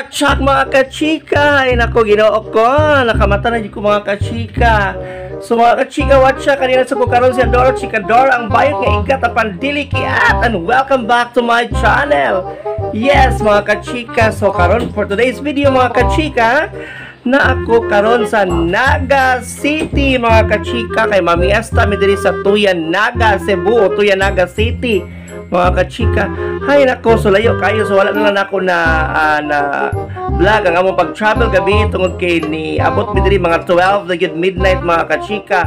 Watchak mga kachika. Ay nako, ginoo ko. Nakamata na ko mga kachika. So mga kachika, watchak. Kanina sa kukaroon si Adoro Chikador. Ang bayot nga ikat apan dili kiat. And welcome back to my channel. Yes mga kachika. So karon for today's video mga kachika, na ako karon sa Naga City mga kachika. Kay mamiesta mi diri sa Tuyan Naga, Cebu, Tuyan Naga City mga kachika. Hay nako, so layo kayo, so wala na lang ako na vlog ang among pag-travel gabi tungod kay ni abot mi diri mga 12 the good midnight mga kachika.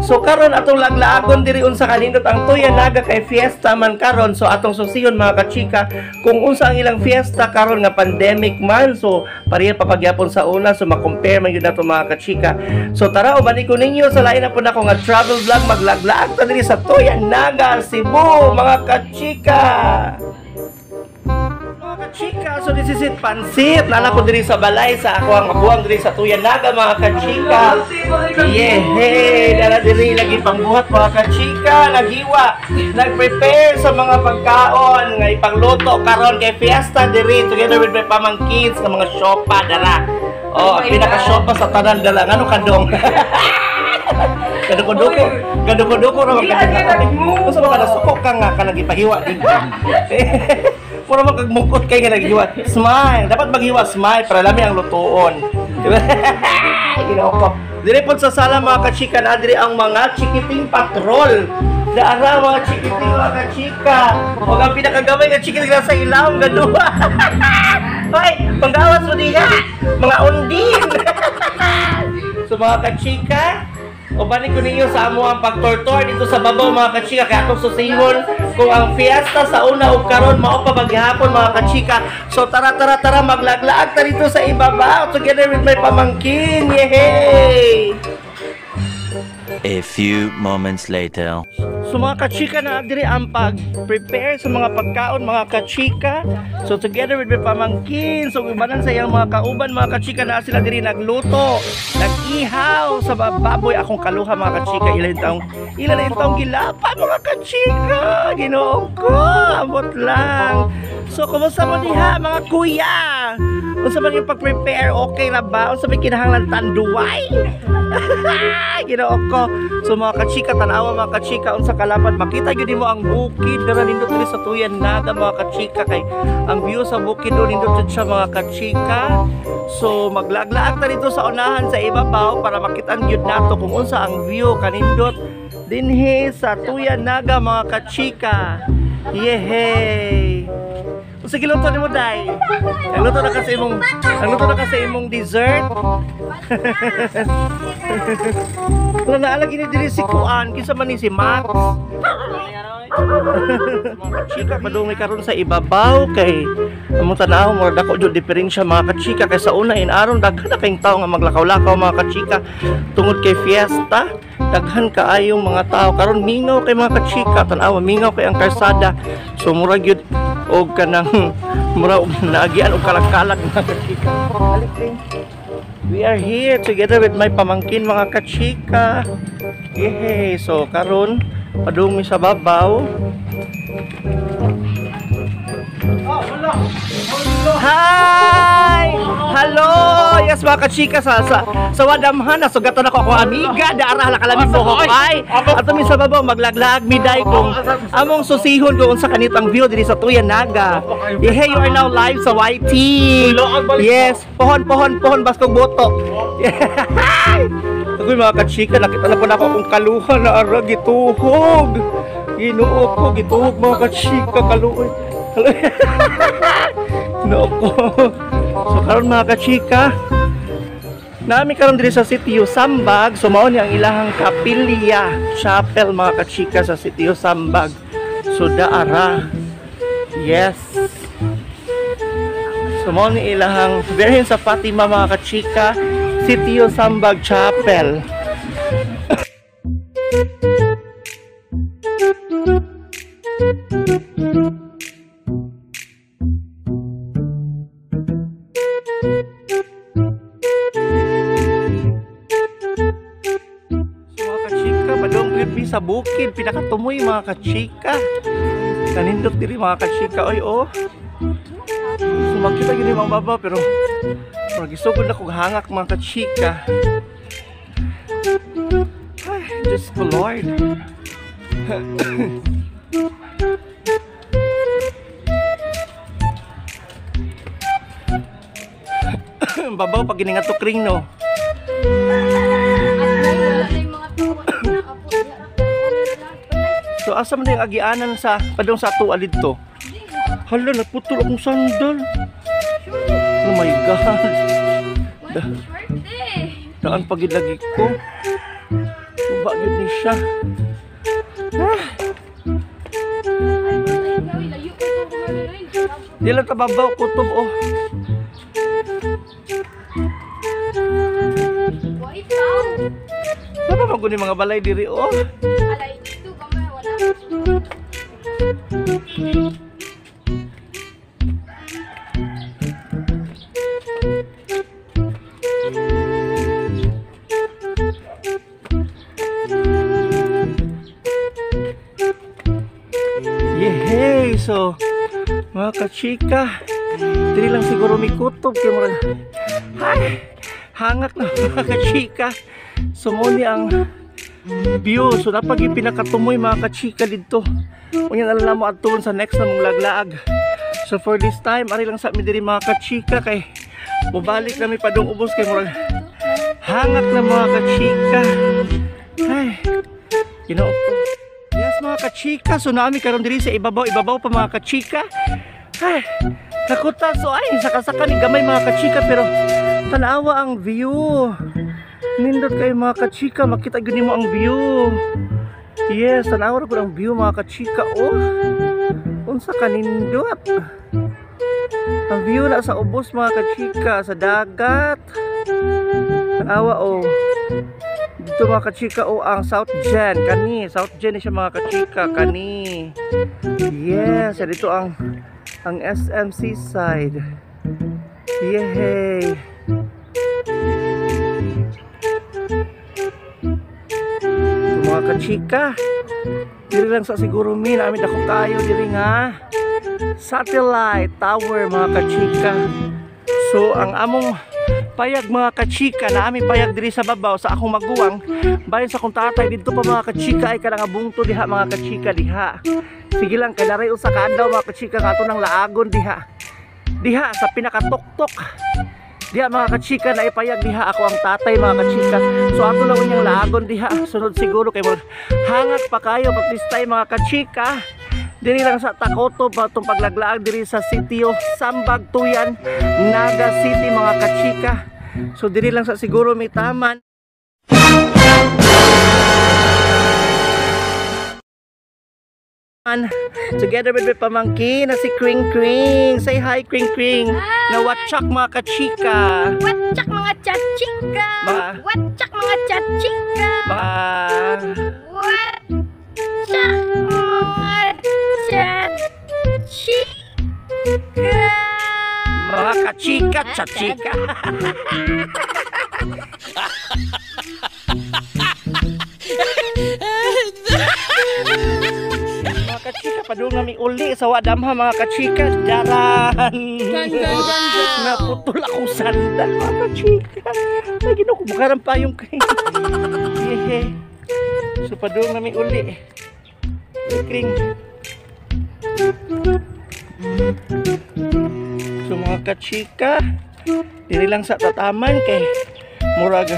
So karon atong laglaagon diri unsa kanindot ang Tuyan Naga kay fiesta man karon. So atong susiyon mga kachika kung unsa ang ilang fiesta karon nga pandemic man. So pareha pa pagyapon sa una, so ma-compare man gyud nato mga kachika. So tara uban ko ninyo sa lain na pud ako nga travel vlog, maglaglaag ta diri sa Tuyan Naga, Cebu mga kachika. Mga kachika, so this is it, pansit. Nala ko diri sa balay sa ako ang mabuang diri sa Tuyan Naga mga kachika. Yehey! Dala diri lagi pangbuhat mga kachika. Naghiwa, nag-prepare sa mga pagkaon nga ipangluto karon kay fiesta diri together with my pamangkins nga mga siopa dala. Oh, pinaka-siopa sa tanan dala. Ngano kadong? Kadoko ra magkadako. Usa ba kada sukok ka nga kanang ipahiwa dito. Puro magmungkot kay nga naghiwa. Smile, dapat maghiwa smile para lami ang lutuon. Diba? Ginawa ko. Dire pod sa sala mga kachika na dire ang mga chikiting patrol. Daara mga chikiting mga kachika. Huwag ang pinakagamay nga chikiting sa ilaw gaduha. Hoy, panggawas mo diha. Mga undin. So mga kachika, ubanin ko ninyo sa amo ang pagtortor dito sa babaw mga kachika. Kaya atong susihon kung ang fiesta sa una o karon mao pa maghapon mga kachika. So tara maglaglaag ta dito sa ibabaw together with my pamangkin. Yehey! A few moments later. So mga kachika, na diri ang pag-prepare sa mga pagkaon mga kachika. So together with my pamangkin, so ibanan sa iyang mga kauban mga kachika, na sila diri nagluto, nag-ihaw sa baboy. Akong kaluha mga kachika, ilan na taong gilapa mga kachika. Ginoo ko, abot lang. So kumusta mo diha mga kuya? Unsa man yung pag-prepare, okay na ba? Unsa may kinahanglan tanduay? Ginoo ko. So mga kachika, tanawa mga kachika, unsa kalapad makita gyud mo ang bukid dara nindot diri sa Tuyan Naga mga kachika. Kay ang view sa bukid do nindot jud siya mga kachika. So maglaglaag ta dito sa unahan sa ibabaw para makitaan gyud nato kung unsa ang view kanindot dinhi sa Tuyan Naga mga kachika. Yehey! Sige, luto ni mo day. Nagluto na kasi imong dessert. Wala na alag ini diri si Kuan, kinsa man ni si Max. Chika padung karon sa ibabaw kay among tanaw mo dako jud diferensya mga kachika kay sa una inaron daghan na kayong tao nga maglakaw-lakaw mga kachika tungod kay fiesta. Daghan kaayong mga tao karon, mingaw kay mga kachika, tanaw mingaw kay ang karsada. So murag yun og kanang murag naagian og kalak-kalak mga kachika. We are here together with my pamangkin mga kachika. Yehey! So karon padung mi sa babaw. Hi! Hello! Yes mga kachika, sa wadamhan nasugatan ako akong amiga daara lakalami mo hopay. Ato mi sa babaw maglaglag miday kung among susihon kung unsa kanito ang view diri sa Tuyan Naga. Hey, you are now live sa YT. Yes, pohon baskog boto. Agoy mga kachika, nakita na po na ako akong kaluha na ara gituhog. Ginoo ko gituhog mga kachika, kaluoy. Ginoo ko. So karon mga kachika, nami karon diri sa Sitio Sambag. So mao ni ang ilahang kapilya chapel mga kachika sa Sitio Sambag. So daara. Yes. So mao ni ilahang Birhen sa Fatima mga kachika, Sitio Sambag Chapel. Sa bukid pinakatumoy mga kachika, kanindot diri mga kachika. Oy oh, Sumakita gini mga baba pero gisugod na kong hangak mga kachika. Ay, Diyos ko Lord. Babaw pag giningat to kring no. So asa man yung agianan sa padong sa ato alid to? Hala, naputol akong sandal. Oh my God. Daan pagilagi ko. Suba yun ni siya. Di lang kababaw kutob oh. Apa maguni mga balay diri oh. Alay dito kamay wala. Yehey! So, mga kachika, dili lang siguro may kutob kay murag ay, hangak na mga kachika. So, muni ang view. So, napag pinakatumoy mga kachika dito. Unyan alam mo at sa next na mong laglaag. So, for this time, ari lang sa amin diri mga kachika kay mubalik na may padong ubos kay murag hangak na mga kachika. Ay, Ginoo ko. Yes mga kachika, so nami karon diri sa ibabaw pa mga kachika. Ay, nakuta so ay saka-saka ni gamay mga kachika pero tanawa ang view. Nindot kayo mga kachika, makita gyud mo ang view. Yes, tanawa ra pud ang view mga kachika. Oh. Unsa ka nindot? Ang view na sa ubos mga kachika, sa dagat. Tanawa oh. Dito mga kachika o ang South Gen kani, South Gen siya mga kachika kani. Yes, dito ang SMC side. Yehey. So, mga kachika, diri lang sa siguro min amin ako kayo diri nga satellite tower mga kachika. So ang among payag mga kachika na aming payag diri sa babaw sa akong maguwang bayan sa akong tatay dito pa mga kachika ay kanang bungto diha mga kachika diha. Sige lang kadaray usa ka adlaw mga kachika kato nang laagon diha. Diha sa pinakatuktok. Diha mga kachika na ipayag diha ako ang tatay mga kachika. So ato lang unyang laagon diha. Sunod siguro kay hangak pa kayo pagtistay mga kachika. Diri lang sa Takoto patong paglaglaag diri sa sitio Sambag Tuyan, Naga City mga kachika. So diri lang sa siguro may taman. Together with my pamangkin na si Kring Kring. Say hi Kring Kring. Na watchak mga kachika. Watchak mga chachika. Watchak mga chachika. Watchak mga chachika. Mga kachika chachika. Mga kachika padung nami uli sa wadamha mga kachika. Daran. Naputol ako sandal mga kachika. Lagi na kumakaram pa yung kay. Yehe. So padung nami uli. Kring. So mga kachika, diri lang sa tataman kay murag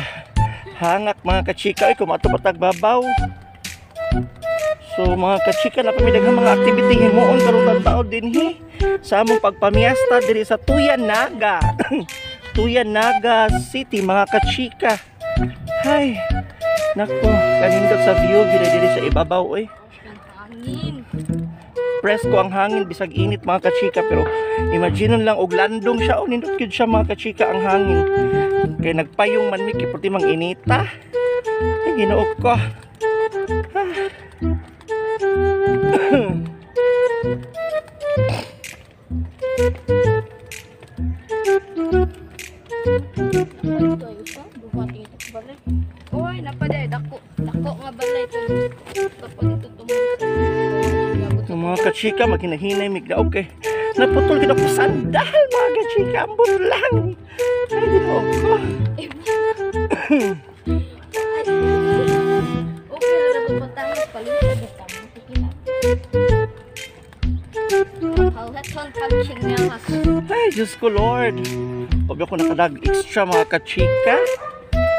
hangak mga kachika ay kumato patag babaw. So mga kachika na pamidaghang mga activity himuon karong tagtao dinhi sa among pagpamiesta diri sa Tuyan Naga. Tuyan Naga City mga kachika. Hay. Nako, kanindot sa view diri sa ibabaw oy. Hangin. Presko ang hangin bisag init mga kachika pero imagine lang og landong siya o nindot gyud siya mga kachika ang hangin. Kay nagpayong man mi kiputi mang inita. Ay Ginoo ko. Ito ay usa, buhating ito balay. Oy, napaday dako nga balay to. Kapag ito tumulong. So mga kachika, maghinay-hinay mig na okay. Naputol gid ako sandal mga kachika, ambot lang. Ay, ginoo ko. Okay na lang pagpatangis. Palusa na tamo. Sige na. Hawat kang punching niya mas. Ay, Diyos ko Lord. Pag ako nakadag extra mga kachika,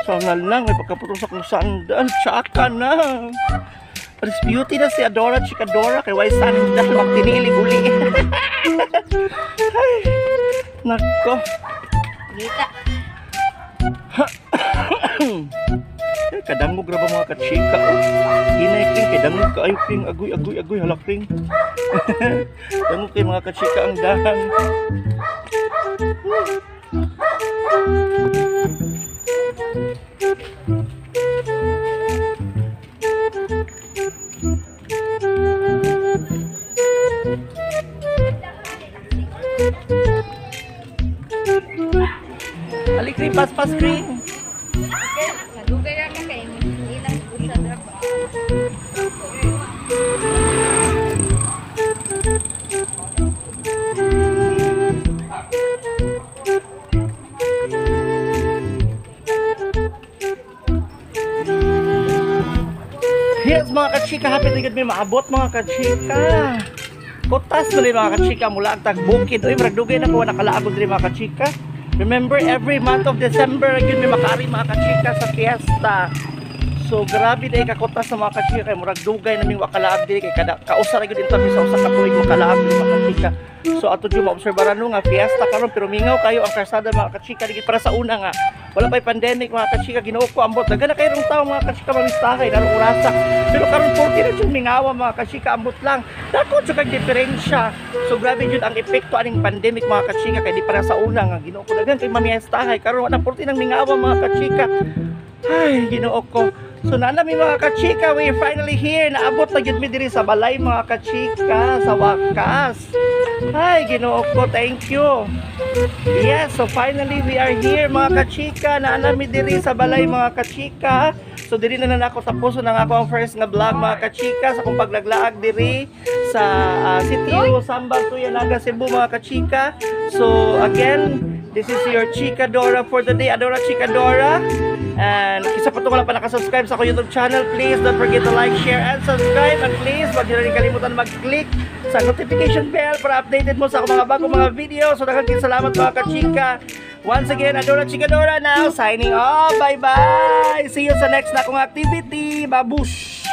sana lang may pagkaputol sa kong sandal. Tsaka na. Paris beauty na si Adora, Chika Dora, kay Wai sandal, wag tinilig uli. Ay, nako. Gita. Ay, kadangog ra ba mga kachika? Oh. Hinay king, kay dangog ka ayo king, agoy, halak king. Dangog kay mga kachika ang dahan. Alik ring, pas ring. Nadugay ka kay ilang busa drop. Yes mga kachika, happy na gud may maabot mga kachika. Kutas mo rin mga kachika mula ang tagbukid. Uy, maragdugay na ko nakalaagod rin mga kachika. Remember, every month of December, yun may makari mga kachika sa fiesta. So, grabe na ikakutas sa mga kachika. Kaya maragdugay naming wakalaag din. Kaya kausa na yun tabi sa usa ka tuwing makalaag din mga kachika. So, ato yung maobserbaran nga fiesta karon pero mingaw kayo ang karsada mga kachika. Digit para sa una nga. Wala pa'y pandemic mga kachika. Ginoo ko ambot. Daga na kayo ng tao mga kachika mamistahay. Larong orasa. Pero karon 40 na yung mingawa mga kachika. Ambot lang. Dako siya kang diferensya. So grabe yun ang epekto aning pandemic mga kachika. Kaya di para sa una nga. Ginoo ko dagan kay mamistahay. Karon wala 40 ng mingawa mga kachika. Ay, ginoo ko. So nanami mga kachika, we're finally here. Naabot na yun mi diri sa balay mga kachika. Sa wakas. Ay, ginoo ko, thank you. Yes, so finally we are here mga kachika. Naanami diri sa balay mga kachika. So diri na ako tapos na ako ang first nga vlog mga kachika sa kung paglaglaag diri sa Sitio Sambal Tuyanaga, Cebu mga kachika. So again, this is your Chika Dora for the day. Adora Chika Dora. And isa pa ito wala pa nakasubscribe sa ako YouTube channel, please don't forget to like, share, and subscribe. And please, wag nyo rin kalimutan mag-click sa notification bell para updated mo sa ako mga bagong mga video. So daghang salamat mga kachika. Once again, Adora Chika Dora now, signing off. Bye-bye! See you sa next na akong activity. Babush!